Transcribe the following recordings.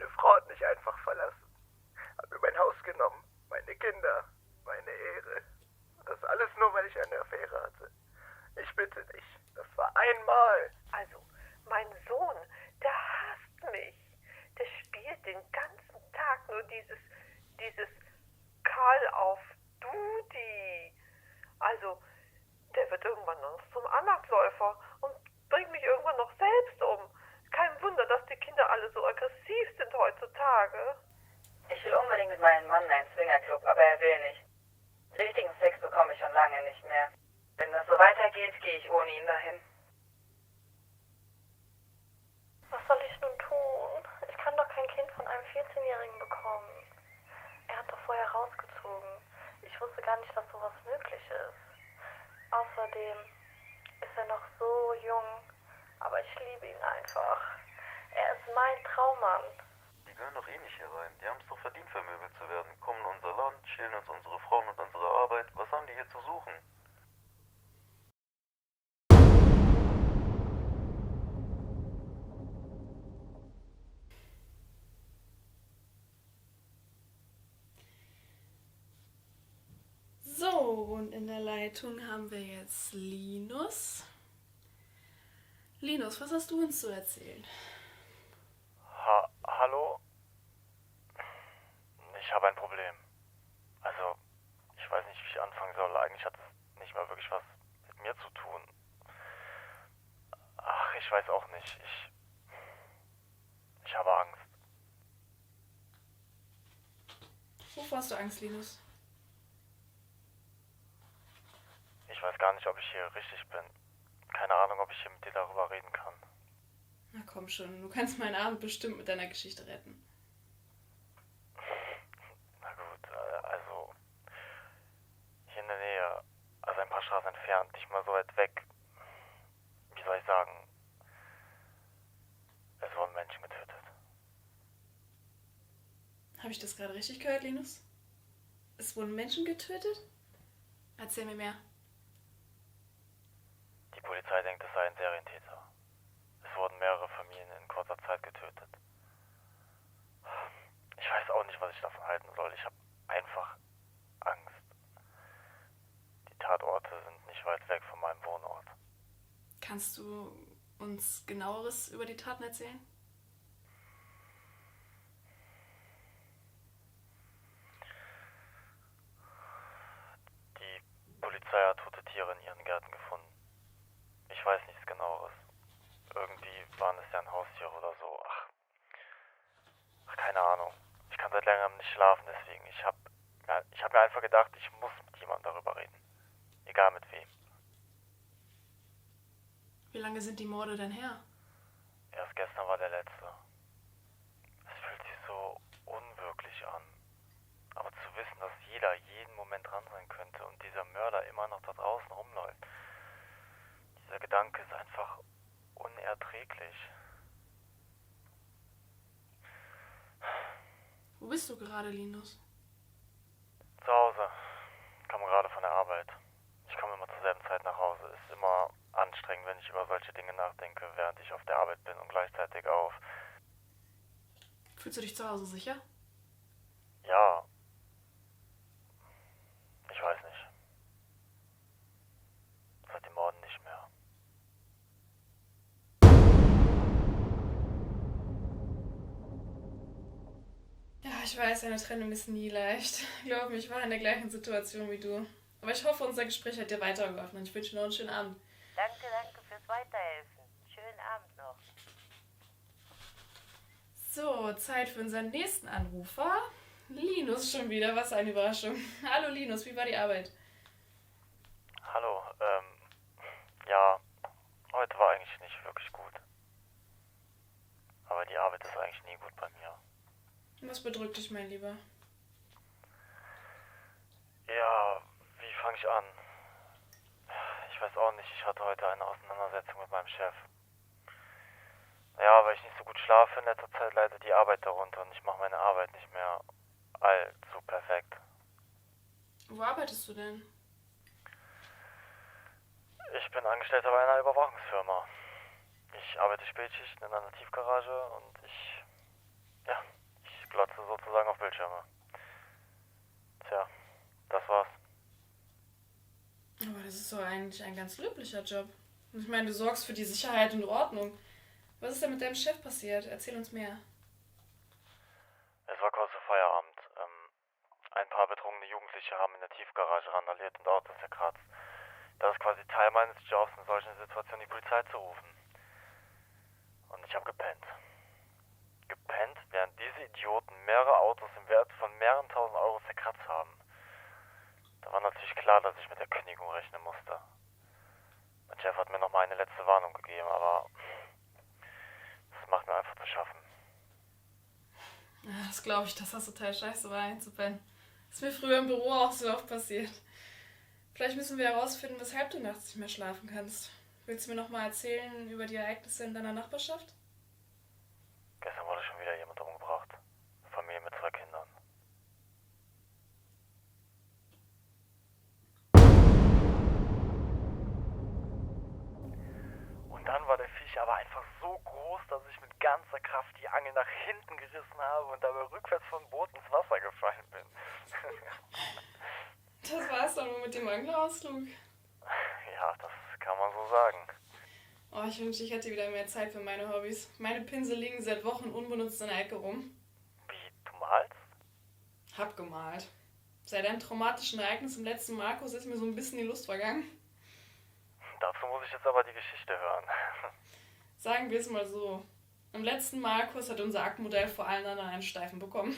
Meine Frau hat mich einfach verlassen. Hat mir mein Haus genommen, meine Kinder, meine Ehre. Das alles nur, weil ich eine Affäre hatte. Ich bitte dich, das war einmal. Also, mein Sohn, der hasst mich. Der spielt den ganzen Tag nur dieses Karl auf Dudi. Also, der wird irgendwann noch zum Amokläufer und bringt mich irgendwann noch selbst um. Kein Wunder, dass die Kinder alle so aggressiv sind heutzutage. Ich will unbedingt mit meinem Mann in einen Swingerclub, aber er will nicht. Richtigen Sex bekomme ich schon lange nicht mehr. Wenn das so weitergeht, gehe ich ohne ihn dahin. Was soll ich nun tun? Ich kann doch kein Kind von einem 14-Jährigen bekommen. Er hat doch vorher rausgezogen. Ich wusste gar nicht, dass sowas möglich ist. Außerdem ist er noch so jung, aber ich liebe ihn einfach. Er ist mein Traummann. Die gehören doch eh nicht hier rein. Die haben es doch verdient, vermöbelt zu werden. Kommen in unser Land, schälen uns unsere Frauen und unsere Arbeit. Was haben die hier zu suchen? So, und in der Leitung haben wir jetzt Linus. Linus, was hast du uns zu erzählen? Hallo? Ich habe ein Problem. Also, ich weiß nicht, wie ich anfangen soll. Eigentlich hat es nicht mal wirklich was mit mir zu tun. Ach, ich weiß auch nicht. Ich habe Angst. Wovor hast du Angst, Linus? Ich weiß gar nicht, ob ich hier richtig bin. Keine Ahnung, ob ich hier mit dir darüber reden kann. Na komm schon, du kannst meinen Abend bestimmt mit deiner Geschichte retten. Na gut, also hier in der Nähe, also ein paar Straßen entfernt, nicht mal so weit weg. Wie soll ich sagen? Es wurden Menschen getötet. Habe ich das gerade richtig gehört, Linus? Es wurden Menschen getötet? Erzähl mir mehr. Die Polizei denkt, es sei ein Serientäter. Es wurden mehrere Familien in kurzer Zeit getötet. Ich weiß auch nicht, was ich davon halten soll. Ich habe einfach Angst. Die Tatorte sind nicht weit weg von meinem Wohnort. Kannst du uns genaueres über die Taten erzählen? Die Polizei hat tote Tiere in ihren Gärten gefunden. Ich weiß nichts genaueres. Irgendwie waren es ja ein Haustier oder so. Ach, keine Ahnung. Ich kann seit längerem nicht schlafen, deswegen. Ich hab mir einfach gedacht, ich muss mit jemandem darüber reden. Egal mit wem. Wie lange sind die Morde denn her? Erst gestern war der letzte. Es fühlt sich so unwirklich an. Aber zu wissen, dass jeder jeden Moment dran sein könnte und dieser Mörder immer noch da draußen rumläuft. Dieser Gedanke ist einfach unerträglich. Wo bist du gerade, Linus? Zu Hause. Komme gerade von der Arbeit. Ich komme immer zur selben Zeit nach Hause. Ist immer anstrengend, wenn ich über solche Dinge nachdenke, während ich auf der Arbeit bin und gleichzeitig auf. Fühlst du dich zu Hause sicher? Ja. Ich weiß nicht. Seit dem Morden nicht mehr. Ja, ich weiß, eine Trennung ist nie leicht. Glaub mir, ich war in der gleichen Situation wie du. Aber ich hoffe, unser Gespräch hat dir weitergeholfen und ich wünsche dir noch einen schönen Abend. Danke fürs Weiterhelfen. Schönen Abend noch. So, Zeit für unseren nächsten Anrufer. Linus schon wieder, was eine Überraschung. Hallo Linus, wie war die Arbeit? Hallo, ja, heute war eigentlich nicht wirklich gut. Aber die Arbeit ist eigentlich nie gut bei mir. Was bedrückt dich, mein Lieber? Ja, wie fange ich an? Ich weiß auch nicht, ich hatte heute eine Auseinandersetzung mit meinem Chef. Ja, weil ich nicht so gut schlafe in letzter Zeit, leidet die Arbeit darunter und ich mache meine Arbeit nicht mehr allzu perfekt. Wo arbeitest du denn? Ich bin Angestellter bei einer Überwachungsfirma. Ich arbeite Spätschichten in einer Tiefgarage und glotze sozusagen auf Bildschirme. Tja, das war's. Aber das ist doch eigentlich ein ganz löblicher Job. Und ich meine, du sorgst für die Sicherheit und Ordnung. Was ist denn mit deinem Chef passiert? Erzähl uns mehr. Es war kurz vor Feierabend. Ein paar betrunkene Jugendliche haben in der Tiefgarage randaliert und Autos zerkratzt. Das ist quasi Teil meines Jobs, in solchen Situationen die Polizei zu rufen. Und ich habe gepennt. Gepennt, während diese Idioten mehrere Autos im Wert von mehreren tausend Euro zerkratzt haben. Da war natürlich klar, dass ich mit der Kündigung rechnen musste. Mein Chef hat mir nochmal eine letzte Warnung gegeben, aber das macht mir einfach zu schaffen. Ja, das glaube ich, dass das total scheiße war, einzupennen. Das ist mir früher im Büro auch so oft passiert. Vielleicht müssen wir herausfinden, weshalb du nachts nicht mehr schlafen kannst. Willst du mir nochmal erzählen über die Ereignisse in deiner Nachbarschaft? Gestern wurde schon wieder jemand umgebracht. Eine Familie mit 2 Kindern. Und dann war der Fisch aber einfach so groß, dass ich mit ganzer Kraft die Angel nach hinten gerissen habe und dabei rückwärts vom Boot ins Wasser gefallen bin. Das war's doch nur mit dem Anglerausflug. Ja, das kann man so sagen. Oh, ich wünschte, ich hätte wieder mehr Zeit für meine Hobbys. Meine Pinsel liegen seit Wochen unbenutzt in der Ecke rum. Wie, du malst? Hab gemalt. Seit einem traumatischen Ereignis im letzten Markus ist mir so ein bisschen die Lust vergangen. Dazu muss ich jetzt aber die Geschichte hören. Sagen wir es mal so. Im letzten Markus hat unser Aktmodell vor allen anderen einen Steifen bekommen.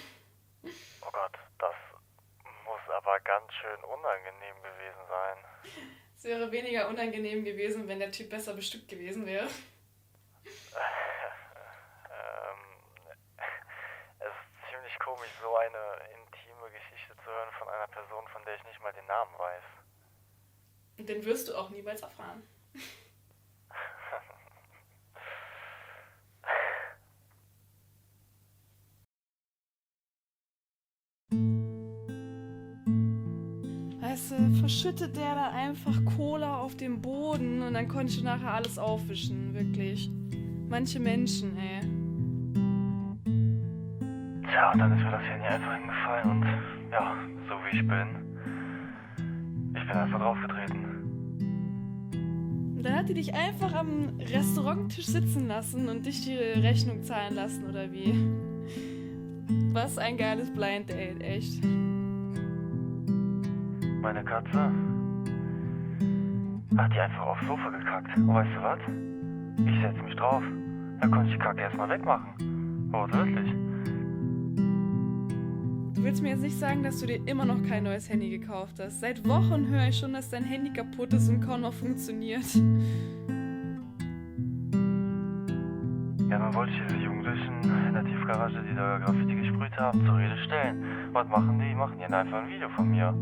Oh Gott, das muss aber ganz schön unangenehm gewesen sein. Es wäre weniger unangenehm gewesen, wenn der Typ besser bestückt gewesen wäre. Es ist ziemlich komisch, so eine intime Geschichte zu hören von einer Person, von der ich nicht mal den Namen weiß. Und den wirst du auch niemals erfahren. Weißt du, verschüttet der da einfach Cola auf dem Boden und dann konnte ich nachher alles aufwischen, wirklich. Manche Menschen, ey. Tja, und dann ist mir das Handy einfach hingefallen und ja, so wie ich bin einfach draufgetreten. Und dann hat die dich einfach am Restauranttisch sitzen lassen und dich die Rechnung zahlen lassen, oder wie? Was ein geiles Blind Date, echt. Meine Katze hat die einfach aufs Sofa gekackt. Und weißt du was? Ich setze mich drauf. Dann konnte ich die Kacke erstmal wegmachen. Wortwörtlich. Du willst mir jetzt nicht sagen, dass du dir immer noch kein neues Handy gekauft hast. Seit Wochen höre ich schon, dass dein Handy kaputt ist und kaum noch funktioniert. Ja, dann wollte ich diese Jugendlichen in der Tiefgarage, die da Graffiti gesprüht haben, zur Rede stellen. Was machen die? Machen die einfach ein Video von mir.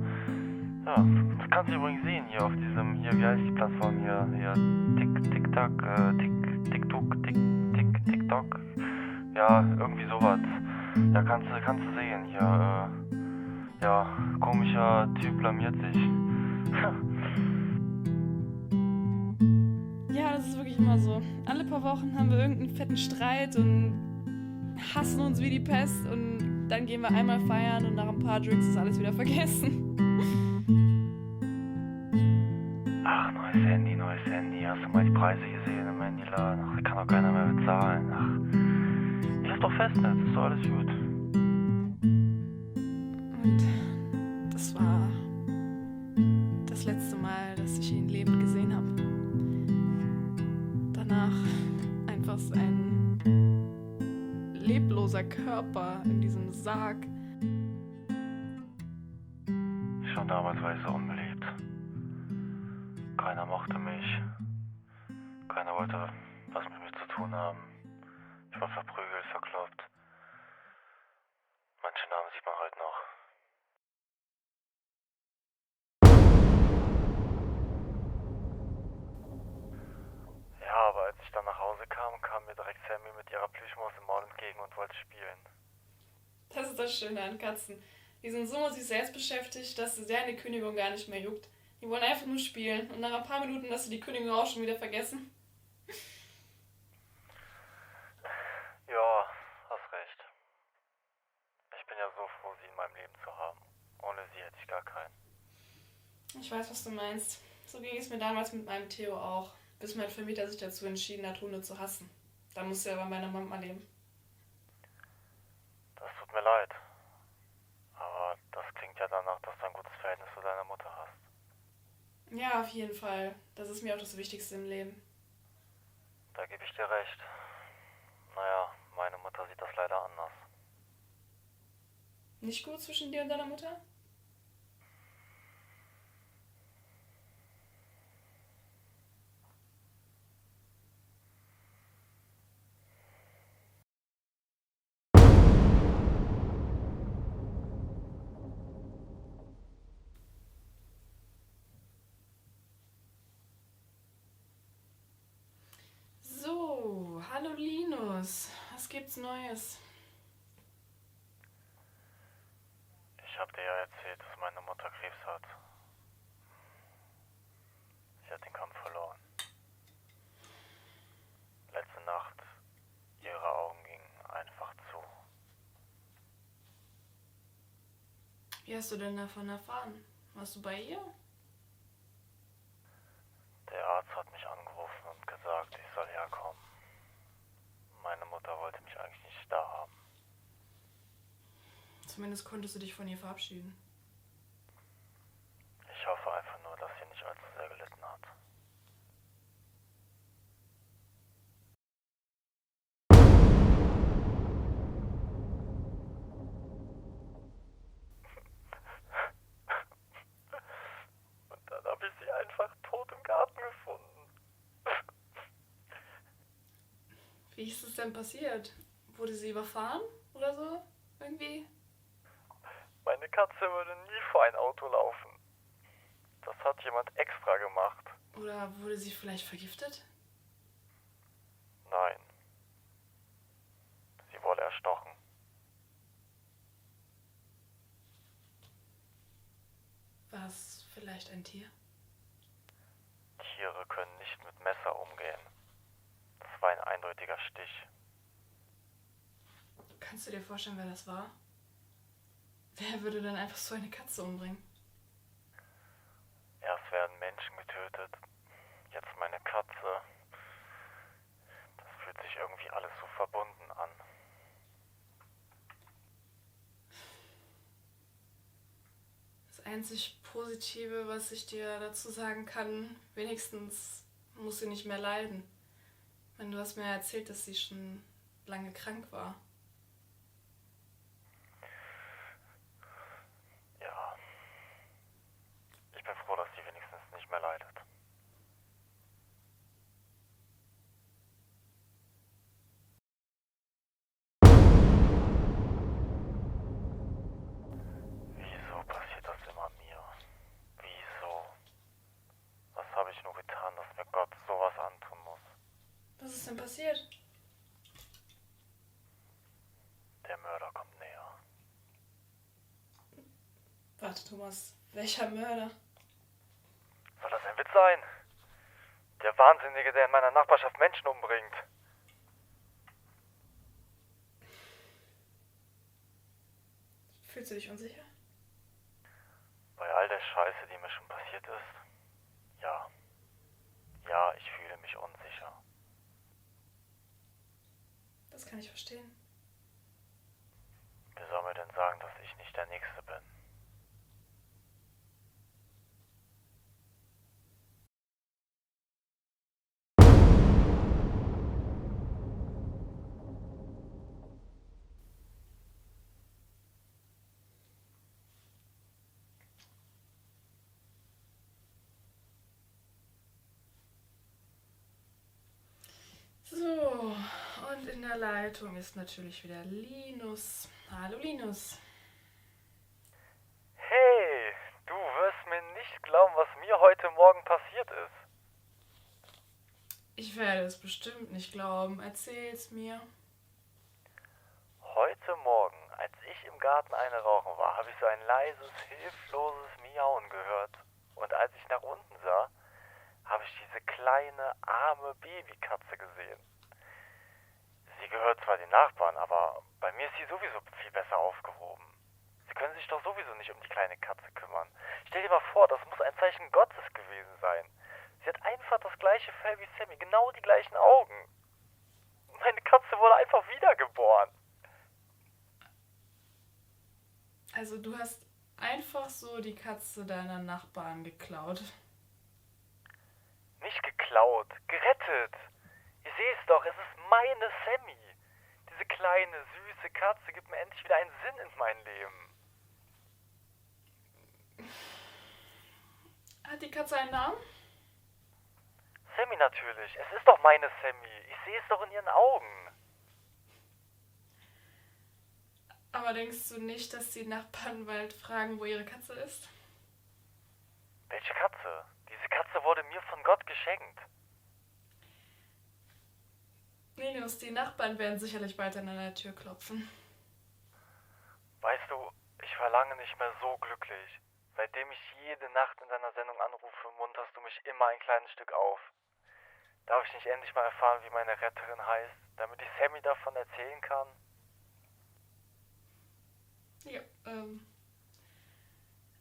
Ja, das kannst du übrigens sehen hier auf diesem, wie heißt die Plattform hier, TikTok. Ja, irgendwie sowas. Ja, kannst du sehen hier, ja, komischer Typ blamiert sich. Ja, das ist wirklich immer so. Alle paar Wochen haben wir irgendeinen fetten Streit und hassen uns wie die Pest und dann gehen wir einmal feiern und nach ein paar Drinks ist alles wieder vergessen. Ach, neues Handy. Hast du mal die Preise gesehen im Handyladen? Ach, da kann doch keiner mehr bezahlen. Ach, ich hab doch Festnetz, ist doch alles gut. Und das war das letzte Mal, dass ich ihn lebend gesehen habe. Danach einfach ein lebloser Körper in diesem Sarg. Schon damals war ich so unbeliebt. Keiner mochte mich. Keiner wollte was mit mir zu tun haben. Ich war verprügelt, verkloppt. Manche Namen sieht man heute noch. Ja, aber als ich dann nach Hause kam mir direkt Sammy mit ihrer Plüschmaus im Maul entgegen und wollte spielen. Das ist das Schöne an Katzen. Die sind so mit sich selbst beschäftigt, dass sie deine Kündigung gar nicht mehr juckt. Die wollen einfach nur spielen und nach ein paar Minuten hast du die Kündigung auch schon wieder vergessen. Ja, hast recht. Ich weiß, was du meinst. So ging es mir damals mit meinem Theo auch, bis mein Vermieter sich dazu entschieden hat, Hunde zu hassen. Da musste er bei meiner Mama leben. Das tut mir leid. Aber das klingt ja danach, dass du ein gutes Verhältnis zu deiner Mutter hast. Ja, auf jeden Fall. Das ist mir auch das Wichtigste im Leben. Da gebe ich dir recht. Naja, meine Mutter sieht das leider anders. Nicht gut zwischen dir und deiner Mutter? So, hallo Linus. Was gibt's Neues? Ich habe dir ja erzählt, dass meine Mutter Krebs hat. Sie hat den Kampf verloren. Letzte Nacht, ihre Augen gingen einfach zu. Wie hast du denn davon erfahren? Warst du bei ihr? Der Arzt hat mich angerufen und gesagt, ich soll herkommen. Meine Mutter wollte mich eigentlich nicht da haben. Zumindest konntest du dich von ihr verabschieden. Ich hoffe einfach nur, dass sie nicht allzu sehr gelitten hat. Und dann habe ich sie einfach tot im Garten gefunden. Wie ist es denn passiert? Wurde sie überfahren oder so? Irgendwie? Meine Katze würde nie vor ein Auto laufen. Das hat jemand extra gemacht. Oder wurde sie vielleicht vergiftet? Nein. Sie wurde erstochen. War es vielleicht ein Tier? Tiere können nicht mit Messer umgehen. Das war ein eindeutiger Stich. Kannst du dir vorstellen, wer das war? Wer würde denn einfach so eine Katze umbringen? Erst werden Menschen getötet, jetzt meine Katze. Das fühlt sich irgendwie alles so verbunden an. Das einzig Positive, was ich dir dazu sagen kann, wenigstens muss sie nicht mehr leiden. Wenn du hast mir erzählt, dass sie schon lange krank war. Ja. Ich bin froh, dass sie wenigstens nicht mehr leidet. Wieso passiert das immer mir? Wieso? Was habe ich nur getan, dass mir Gott sowas antun muss? Was ist denn passiert? Der Mörder kommt näher. Warte, Thomas, welcher Mörder? Soll das ein Witz sein? Der Wahnsinnige, der in meiner Nachbarschaft Menschen umbringt. Fühlst du dich unsicher? Bei all der Scheiße, die mir schon passiert ist? Ja. Ja, ich fühle mich unsicher. Das kann ich verstehen. Wer soll mir denn sagen, dass ich nicht der Nächste bin? So, und in der Leitung ist natürlich wieder Linus. Hallo Linus. Hey, du wirst mir nicht glauben, was mir heute Morgen passiert ist. Ich werde es bestimmt nicht glauben. Erzähl's mir. Heute Morgen, als ich im Garten eine rauchen war, habe ich so ein leises, hilfloses Miauen gehört. Und als ich nach unten sah, habe ich diese kleine, arme Babykatze gesehen. Sie gehört zwar den Nachbarn, aber bei mir ist sie sowieso viel besser aufgehoben. Sie können sich doch sowieso nicht um die kleine Katze kümmern. Stell dir mal vor, das muss ein Zeichen Gottes gewesen sein. Sie hat einfach das gleiche Fell wie Sammy, genau die gleichen Augen. Meine Katze wurde einfach wiedergeboren. Also du hast einfach so die Katze deiner Nachbarn geklaut. Nicht geklaut, gerettet. Ihr seht es doch, es ist meine Sammy. Diese kleine, süße Katze gibt mir endlich wieder einen Sinn in mein Leben. Hat die Katze einen Namen? Sammy natürlich, es ist doch meine Sammy. Ich sehe es doch in ihren Augen. Aber denkst du nicht, dass die Nachbarn bald fragen, wo ihre Katze ist? Welche Katze? Diese Katze wurde mir von Gott geschenkt. Linus, die Nachbarn werden sicherlich bald an deiner Tür klopfen. Weißt du, ich war lange nicht mehr so glücklich. Seitdem ich jede Nacht in deiner Sendung anrufe, munterst du mich immer ein kleines Stück auf. Darf ich nicht endlich mal erfahren, wie meine Retterin heißt, damit ich Sammy davon erzählen kann? Ja,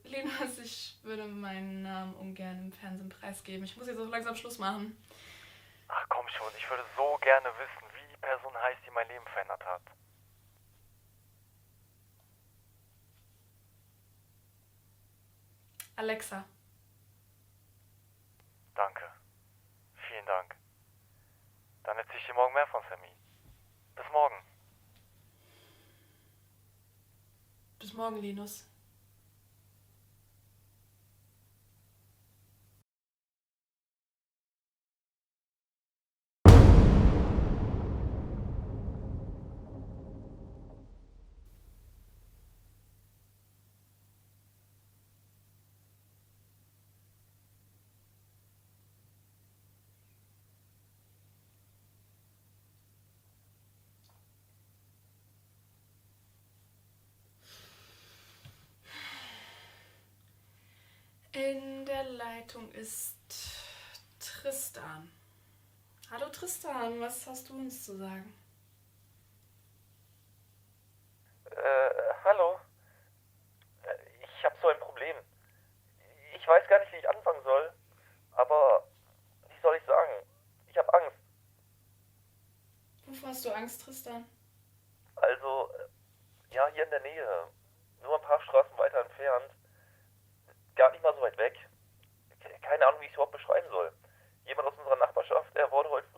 Linus, ich würde meinen Namen ungern im Fernsehen preisgeben. Ich muss jetzt auch langsam Schluss machen. Ach komm schon, ich würde so gerne wissen, wie die Person heißt, die mein Leben verändert hat. Alexa. Danke. Vielen Dank. Dann erzähle ich dir morgen mehr von Sammy. Bis morgen. Bis morgen, Linus. In der Leitung ist Tristan. Hallo Tristan, was hast du uns zu sagen? Hallo. Ich habe so ein Problem. Ich weiß gar nicht, wie ich anfangen soll, aber wie soll ich sagen? Ich habe Angst. Wovor hast du Angst, Tristan? Also, ja, hier in der Nähe. Nur ein paar Straßen weiter entfernt. Gar nicht mal so weit weg. Keine Ahnung, wie ich es überhaupt beschreiben soll. Jemand aus unserer Nachbarschaft, er wurde heute